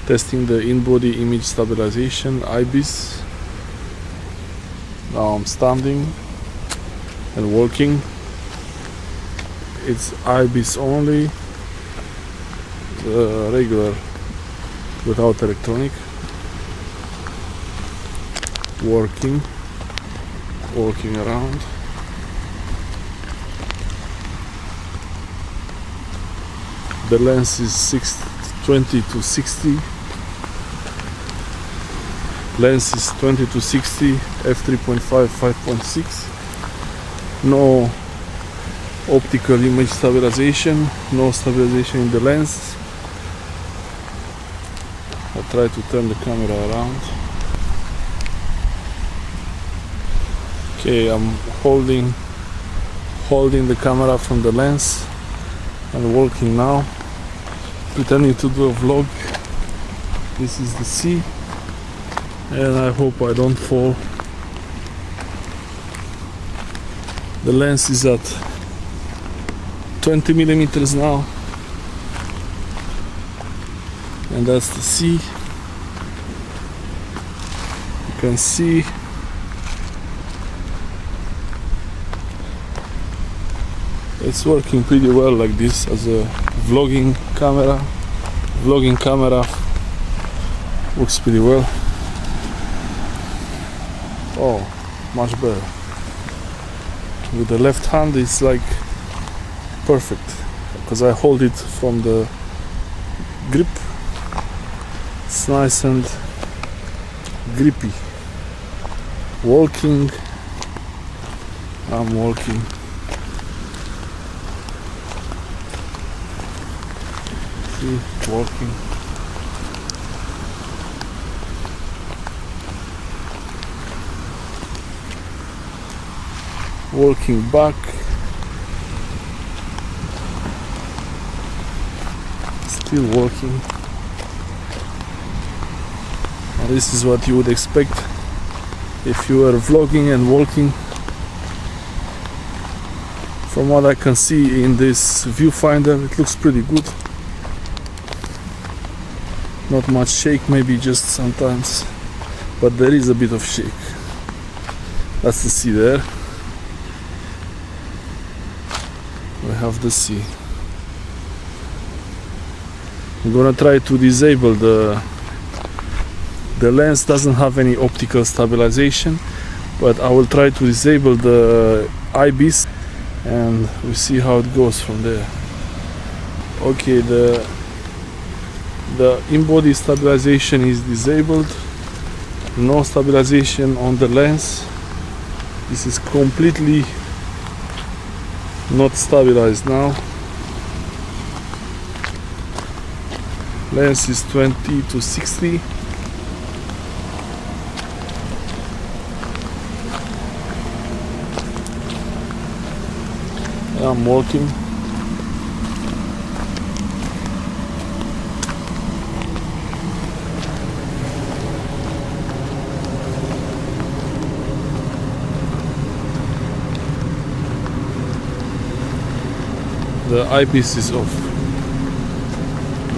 testing the in-body image stabilization, Ibis. Now I'm standing and working. It's Ibis only, the regular without electronic. Working around. The lens is 20 to 60. Lens is 20 to 60, f3.5, 5.6. No optical image stabilization, no stabilization in the lens. I'll try to turn the camera around. Okay, I'm holding the camera from the lens and working now, pretending to do a vlog. This is the sea, and I hope I don't fall. The lens is at 20 millimeters now, and that's the sea. You can see it's working pretty well like this as a vlogging camera. Vlogging camera works pretty well. Oh, much better. With the left hand it's like perfect, because I hold it from the grip. It's nice and grippy. Walking, I'm walking. See, walking. Walking back. Still walking. And this is what you would expect if you were vlogging and walking. From what I can see in this viewfinder, it looks pretty good. Not much shake, maybe just sometimes, but there is a bit of shake. That's the sea there. We have the sea. I'm gonna try to disable the lens. Doesn't have any optical stabilization, but I will try to disable the Ibis and we see how it goes from there. Okay, the in-body stabilization is disabled. No stabilization on the lens. This is completely not stabilized now. Lens is 20 to 60. I'm working. The Ibis is off.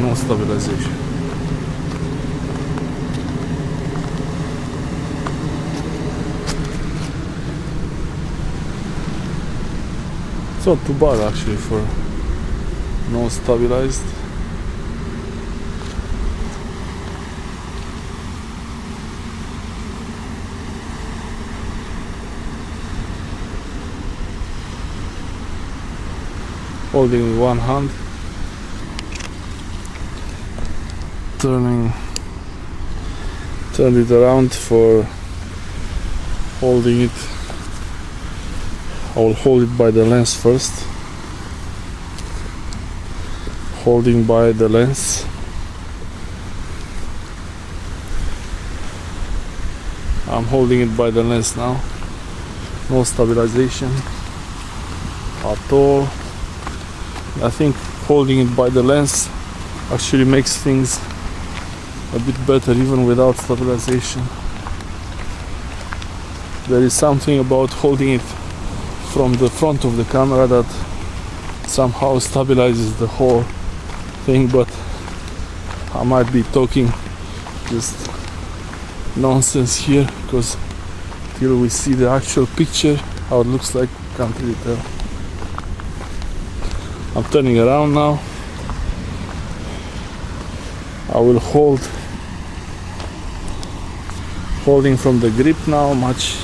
No stabilization. It's not too bad actually for no stabilized. Holding with one hand, turn it around for holding it. I will hold it by the lens first. Holding by the lens. I'm holding it by the lens now. No stabilization at all. I think holding it by the lens actually makes things a bit better even without stabilization. There is something about holding it from the front of the camera that somehow stabilizes the whole thing, but I might be talking just nonsense here, because till we see the actual picture how it looks like, can't really tell. I'm turning around now. I will holding from the grip now, much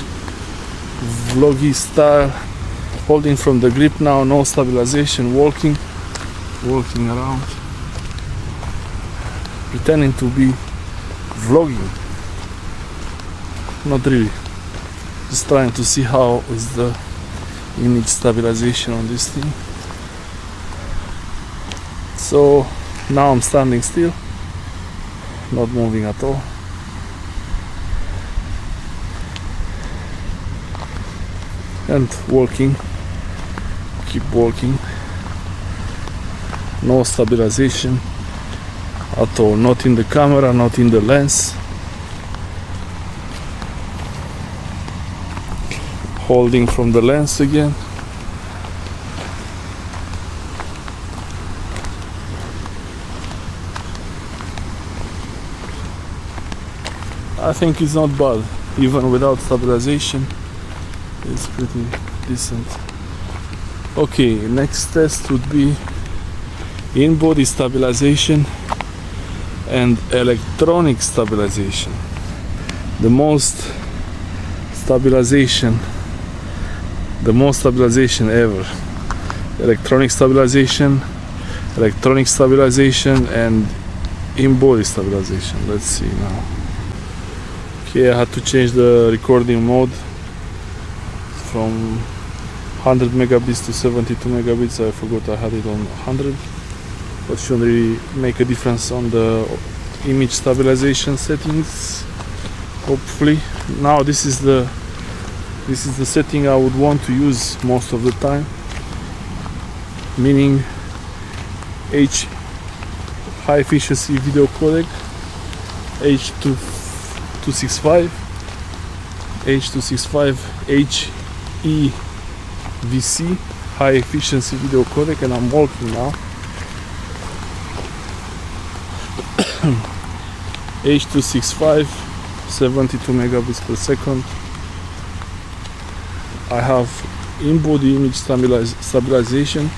vloggy style. Holding from the grip now, no stabilization, walking around, pretending to be vlogging. Not really, just trying to see how is the image stabilization on this thing. So now I'm standing still, not moving at all. And walking, keep walking. No stabilization at all, not in the camera, not in the lens. Holding from the lens again. I think it's not bad, even without stabilization. It's pretty decent. Okay, next test would be in-body stabilization and electronic stabilization. The most stabilization ever. Electronic stabilization and in-body stabilization. Let's see now. Okay, I had to change the recording mode from 100 megabits to 72 megabits. I forgot I had it on 100, but shouldn't really make a difference on the image stabilization settings, hopefully. Now this is the setting I would want to use most of the time, meaning high efficiency video codec H265 HEVC, high efficiency video codec, and I'm walking now. H265, 72 megabits per second. I have in-body image stabilization,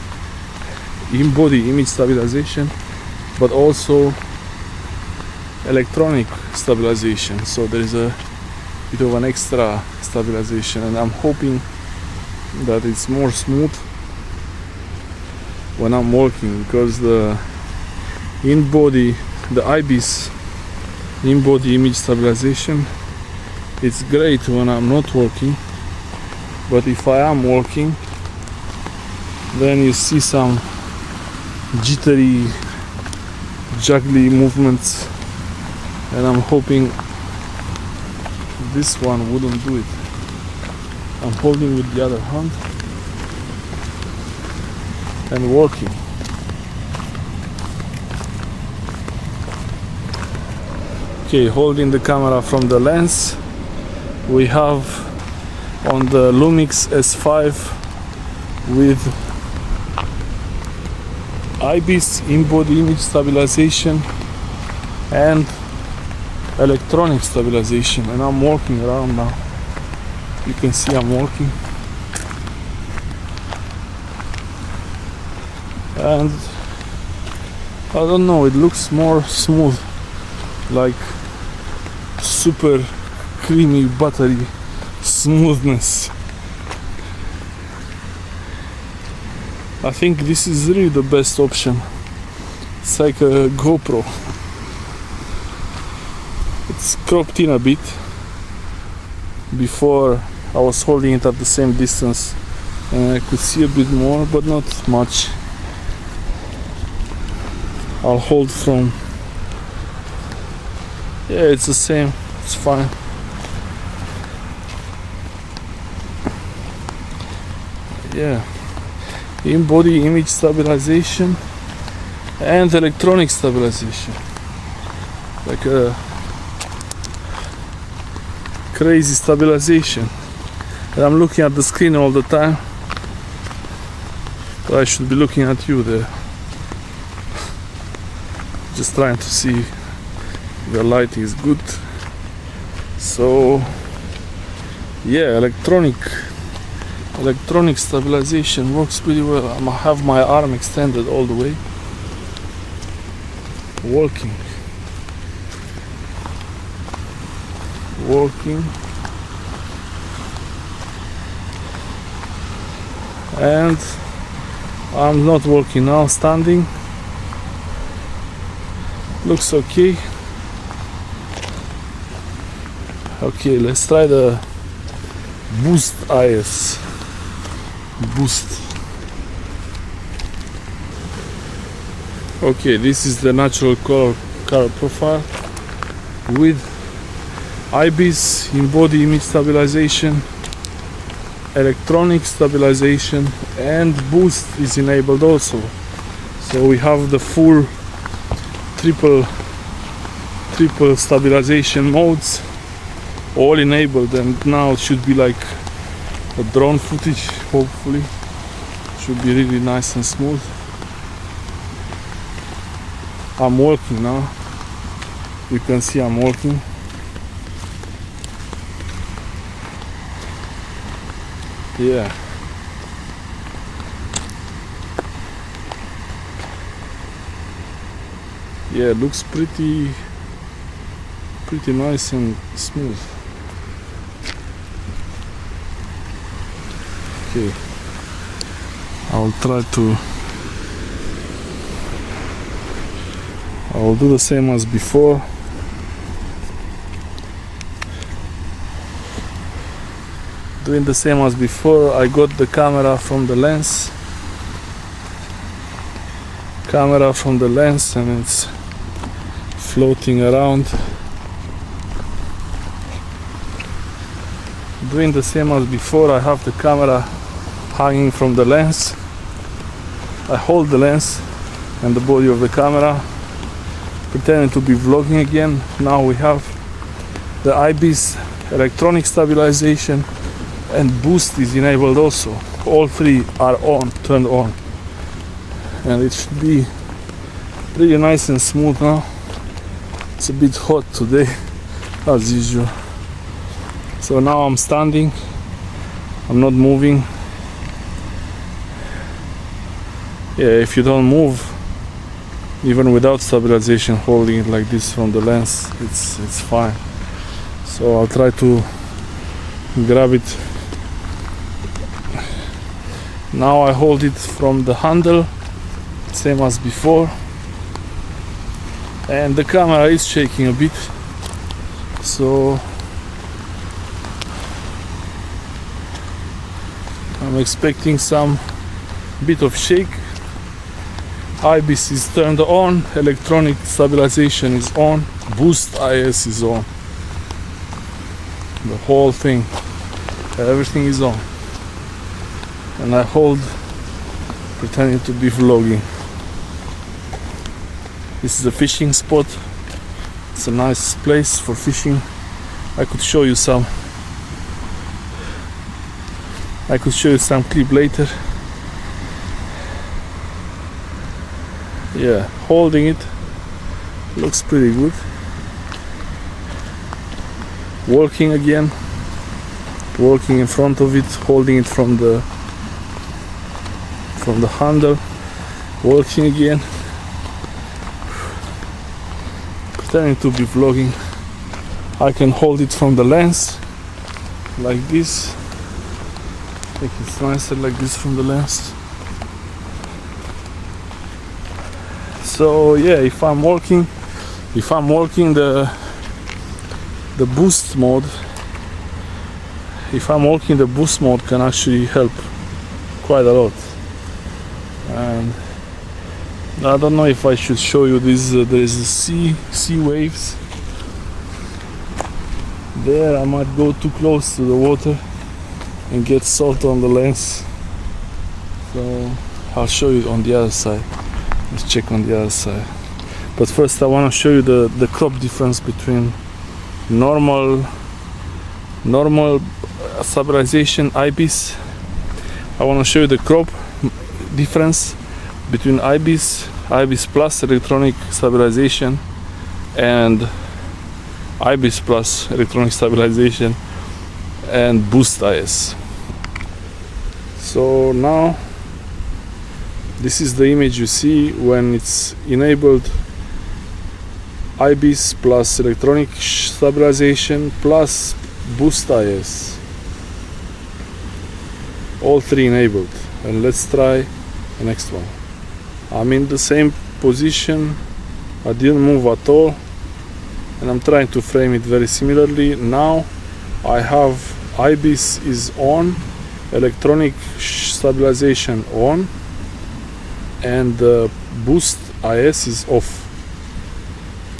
but also electronic stabilization. So there is a bit of an extra stabilization, and I'm hoping that it's more smooth when I'm walking, because the in-body, the Ibis in-body image stabilization, it's great when I'm not walking, but if I am walking, then you see some jittery, juggly movements, and I'm hoping this one wouldn't do it. I'm holding with the other hand and walking. Okay, holding the camera from the lens, we have on the Lumix S5 with Ibis in-body image stabilization and electronic stabilization, and I'm walking around now. You can see I'm walking, and I don't know, it looks more smooth, like super creamy buttery smoothness. I think this is really the best option. It's like a GoPro. It's cropped in a bit. Before I was holding it at the same distance and I could see a bit more, but not much. I'll hold from, yeah, it's the same, it's fine. Yeah, in-body image stabilization and electronic stabilization, like a crazy stabilization. And I'm looking at the screen all the time, but I should be looking at you there. Just trying to see if the lighting is good. So yeah, electronic stabilization works pretty well. I have my arm extended all the way, working, and I'm not working now, standing. Looks okay. Okay, let's try the boost IS. Boost. Okay, this is the natural color profile with Ibis in body image stabilization, electronic stabilization, and boost is enabled also. So we have the full triple stabilization modes all enabled, and now it should be like a drone footage. Hopefully should be really nice and smooth. I'm working now, you can see I'm working. Yeah, it looks pretty nice and smooth. Okay, I'll do the same as before. Doing the same as before, I got the camera from the lens. And it's floating around. Doing the same as before, I have the camera hanging from the lens. I hold the lens and the body of the camera, pretending to be vlogging again. Now we have the Ibis electronic stabilization, and boost is enabled also. All three are turned on, and it should be pretty nice and smooth now. It's a bit hot today as usual. So now I'm standing, I'm not moving. Yeah, if you don't move, even without stabilization, holding it like this from the lens, it's fine. So I'll try to grab it. Now I hold it from the handle, same as before, and the camera is shaking a bit, so I'm expecting some bit of shake. Ibis is turned on, electronic stabilization is on, boost IS is on. The whole thing, everything is on. And I hold, pretending to be vlogging. This is a fishing spot. It's a nice place for fishing. I could show you some clip later. Yeah, holding it looks pretty good. Working again, working in front of it, holding it from the handle, working again, pretending to be vlogging. I can hold it from the lens like this. I think it's nicer like this from the lens. So yeah, if I'm working the boost mode, can actually help quite a lot. And I don't know if I should show you this. There is a sea waves there. I might go too close to the water and get salt on the lens, so I'll show you on the other side. Let's check on the other side. But first I want to show you the crop difference between normal stabilization Ibis. I want to show you the crop difference between Ibis Ibis Plus electronic stabilization and Ibis Plus electronic stabilization and Boost IS. So now this is the image you see when it's enabled. Ibis plus electronic stabilization plus Boost IS, all three enabled. And let's try the next one. I'm in the same position, I didn't move at all, and I'm trying to frame it very similarly. Now I have Ibis is on, electronic stabilization on, and the Boost IS is off.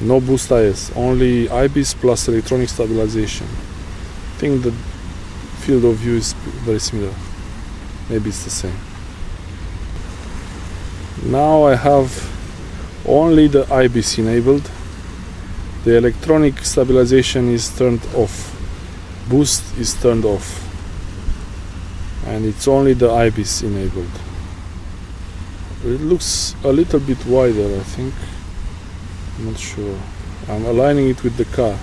No Boost IS, only Ibis plus electronic stabilization. I think the field of view is very similar. Maybe it's the same. Now I have only the Ibis enabled. The electronic stabilization is turned off. Boost is turned off. And it's only the Ibis enabled. It looks a little bit wider, I think. I'm not sure. I'm aligning it with the car.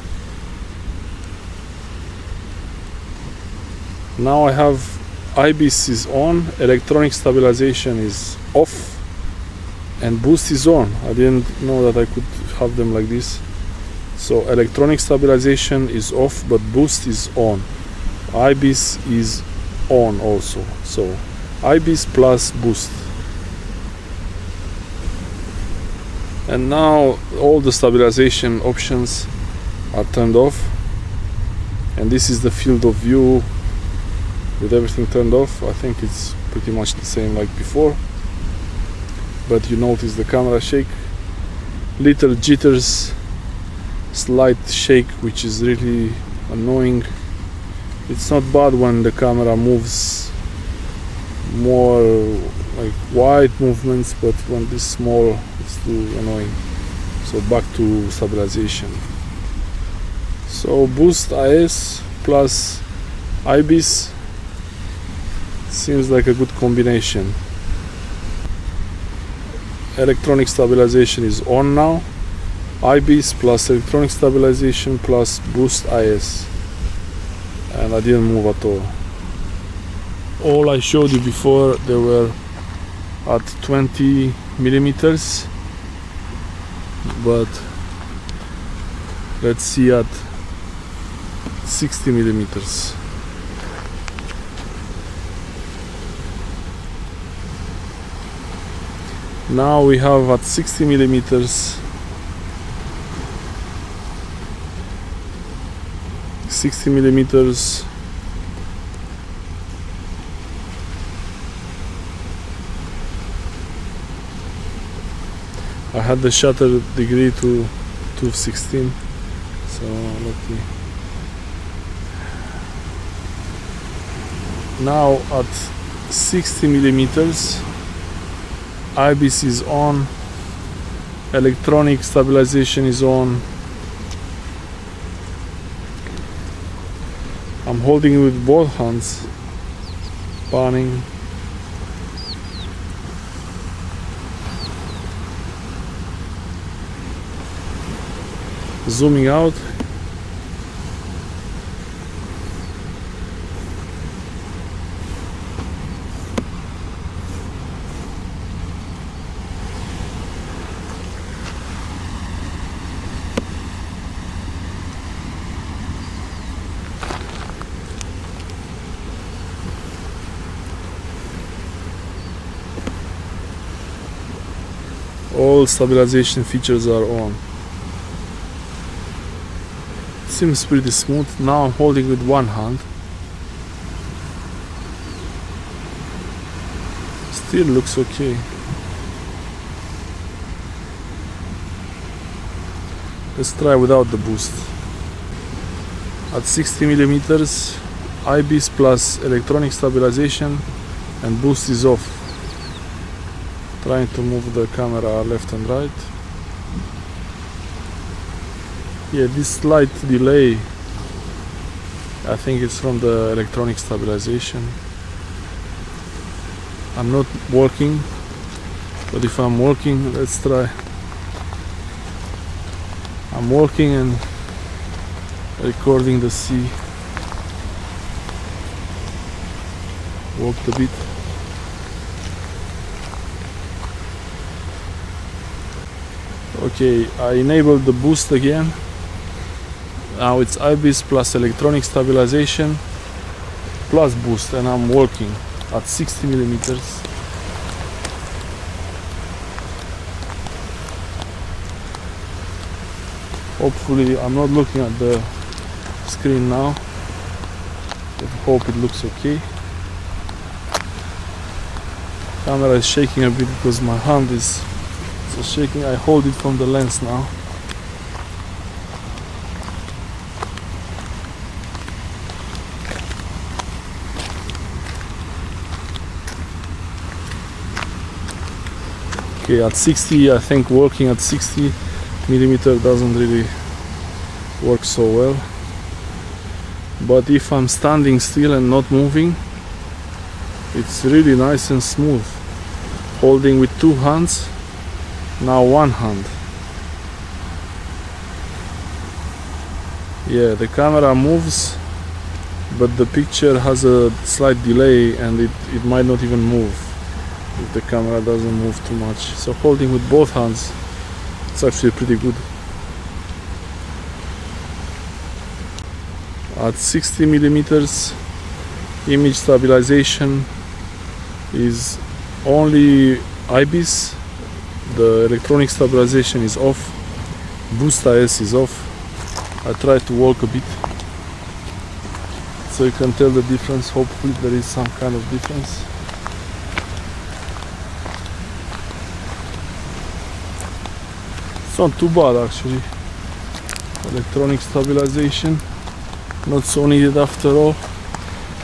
Now I have Ibis is on, electronic stabilization is off, and Boost is on. I didn't know that I could have them like this. So electronic stabilization is off, but Boost is on. Ibis is on also. So Ibis plus Boost. And now all the stabilization options are turned off, and this is the field of view with everything turned off. I think it's pretty much the same like before, but you notice the camera shake, little jitters, slight shake, which is really annoying. It's not bad when the camera moves more like wide movements, but when this small, it's too annoying. So back to stabilization. So Boost IS plus Ibis seems like a good combination. Electronic stabilization is on now. Ibis plus electronic stabilization plus Boost IS, and I didn't move at all. All I showed you before, they were at 20 millimeters, but let's see at 60 millimeters. Now we have at 60 millimeters 60 millimeters. I had the shutter degree to 216, so let me. Now at 60 millimeters, Ibis is on, electronic stabilization is on. I'm holding it with both hands, panning. Zooming out. All stabilization features are on. Seems pretty smooth. Now I'm holding with one hand. Still looks okay. Let's try without the boost. At 60 millimeters, Ibis plus electronic stabilization, and boost is off. Trying to move the camera left and right. Yeah, this slight delay, I think it's from the electronic stabilization. I'm not working But if I'm walking, let's try. I'm walking and recording the sea. Walked a bit. Okay, I enabled the boost again. Now it's Ibis plus electronic stabilization plus boost, and I'm walking at 60 millimeters. Hopefully I'm not looking at the screen now. I hope it looks okay. Camera is shaking a bit because my hand is so shaking. I hold it from the lens now. Okay, at 60, I think working at 60 millimeter doesn't really work so well. But if I'm standing still and not moving, it's really nice and smooth. Holding with two hands, now one hand. Yeah, the camera moves, but the picture has a slight delay and it might not even move if the camera doesn't move too much. So holding with both hands, it's actually pretty good. At 60 millimeters, image stabilization is only Ibis. The electronic stabilization is off. Boost IS is off. I try to walk a bit so you can tell the difference. Hopefully there is some kind of difference. It's not too bad actually. Electronic stabilization, not so needed after all.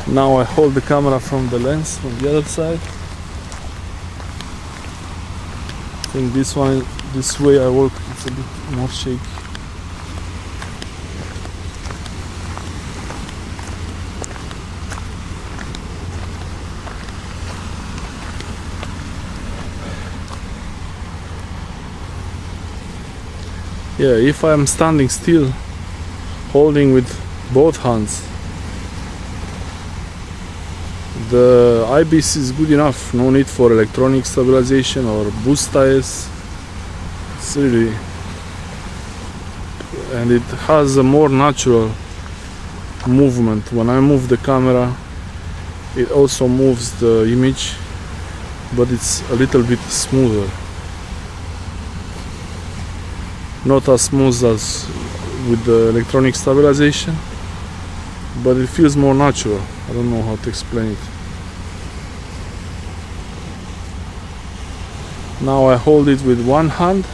Now I hold the camera from the lens from the other side. I think this way I work, it's a bit more shaky. Yeah, if I'm standing still, holding with both hands, the Ibis is good enough. No need for electronic stabilization or boost IS. It's really, and it has a more natural movement. When I move the camera, it also moves the image, but it's a little bit smoother. Not as smooth as with the electronic stabilization, but it feels more natural. I don't know how to explain it. Now I hold it with one hand.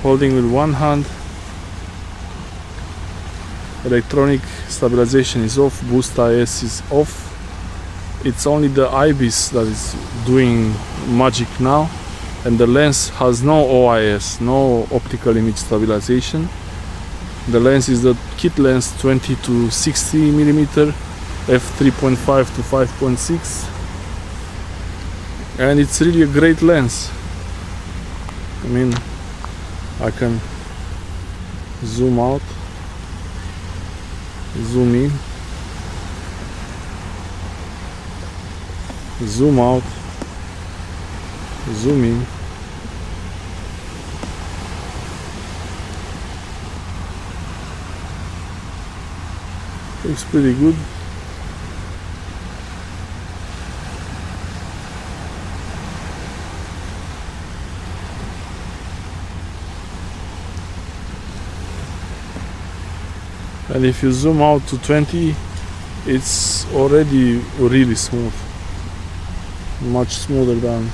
Holding with one hand. Electronic stabilization is off, boost IS is off. It's only the Ibis that is doing magic now. And the lens has no OIS, no optical image stabilization. The lens is the kit lens 20 to 60 millimeter, f3.5 to 5.6, and it's really a great lens. I mean, I can zoom out, zoom in, zoom out, zoom in. Looks pretty good. And if you zoom out to 20, it's already really smooth. Much smoother than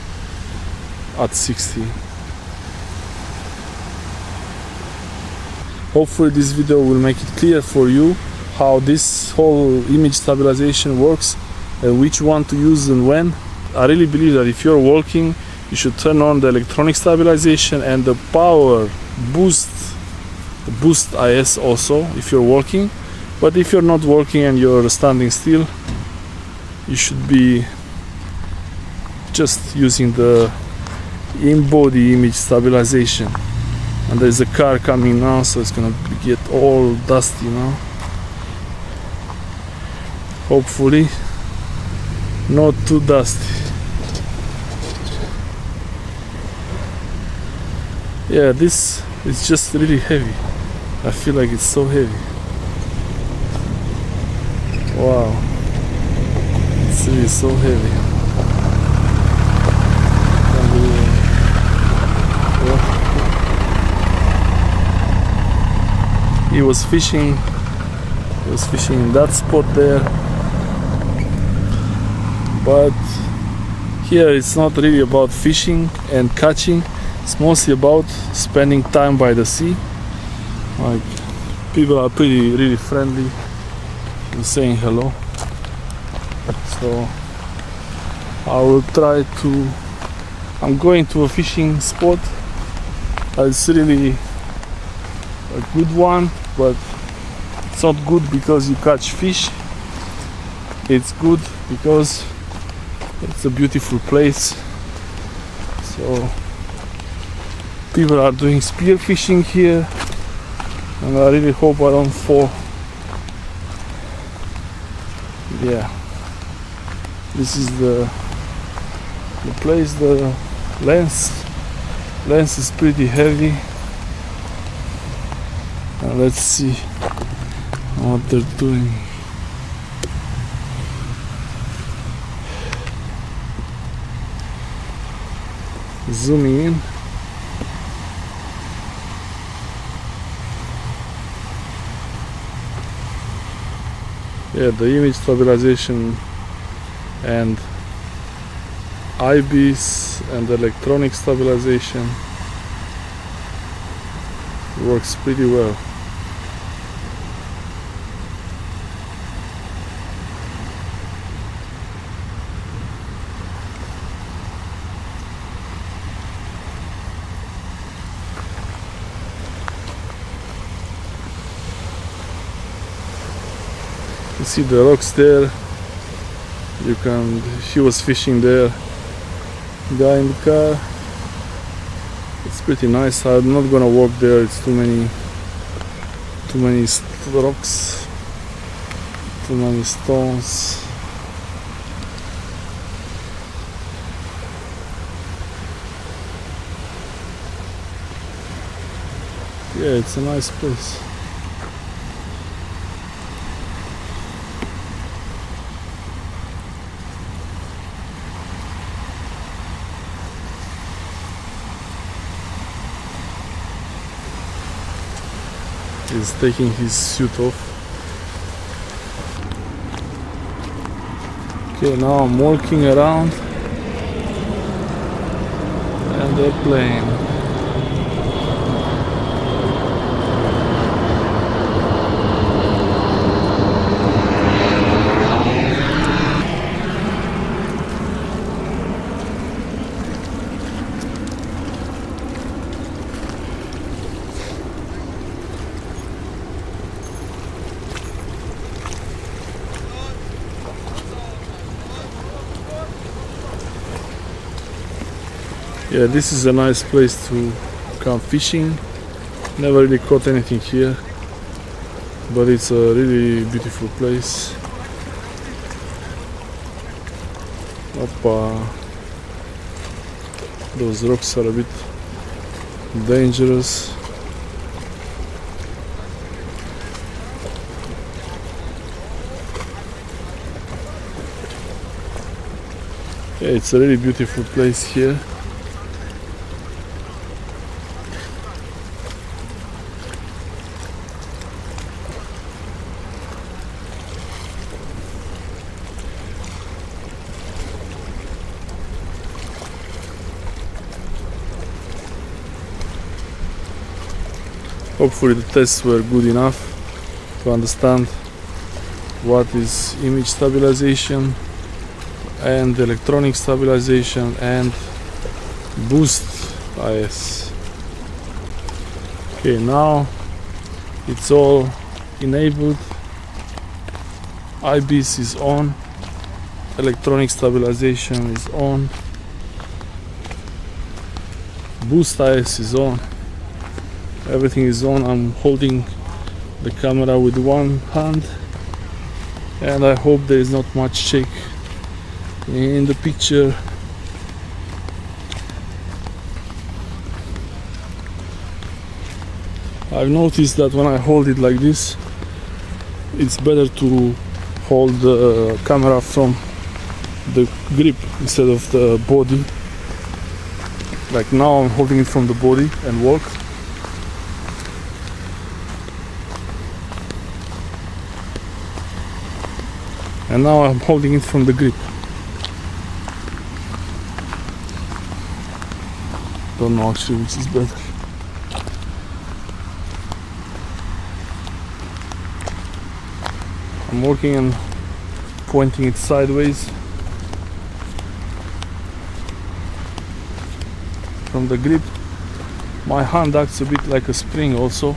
at 60. Hopefully this video will make it clear for you how this whole image stabilization works and which one to use and when. I really believe that if you're walking, you should turn on the electronic stabilization and the power boost, the boost IS also if you're walking. But if you're not walking and you're standing still, you should be just using the in-body image stabilization. And there's a car coming now, so it's gonna get all dusty now. Hopefully not too dusty. Yeah, this is just really heavy. I feel like it's so heavy. Wow, it's really so heavy. He was fishing in that spot there, but here it's not really about fishing and catching. It's mostly about spending time by the sea. Like, people are really friendly and saying hello. So I will try to, I'm going to a fishing spot. It's really a good one, but it's not good because you catch fish. It's good because it's a beautiful place. So people are doing spear fishing here, and I really hope I don't fall. Yeah, this is the place. The lens is pretty heavy. Let's see what they're doing. Zooming in. Yeah, the image stabilization and Ibis and electronic stabilization works pretty well. You see the rocks there. He was fishing there. Guy in the car. It's pretty nice. I'm not gonna walk there. It's too many rocks, too many stones. Yeah, it's a nice place. He's taking his suit off. Okay, now I'm walking around and they're playing. Yeah, this is a nice place to come fishing. Never really caught anything here, but it's a really beautiful place. Oppa. Those rocks are a bit dangerous. Yeah, it's a really beautiful place here. Hopefully the tests were good enough to understand what is image stabilization and electronic stabilization and boost IS. Okay, now it's all enabled. Ibis is on, electronic stabilization is on, Boost IS is on. Everything is on. I'm holding the camera with one hand, and I hope there is not much shake in the picture. I've noticed that when I hold it like this, it's better to hold the camera from the grip instead of the body. Like now I'm holding it from the body and walk. And now I'm holding it from the grip. Don't know actually which is better. I'm working and pointing it sideways from the grip. My hand acts a bit like a spring also.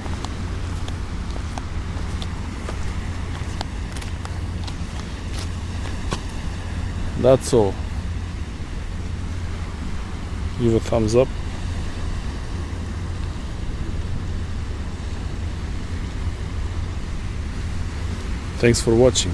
That's all. Give a thumbs up. Thanks for watching.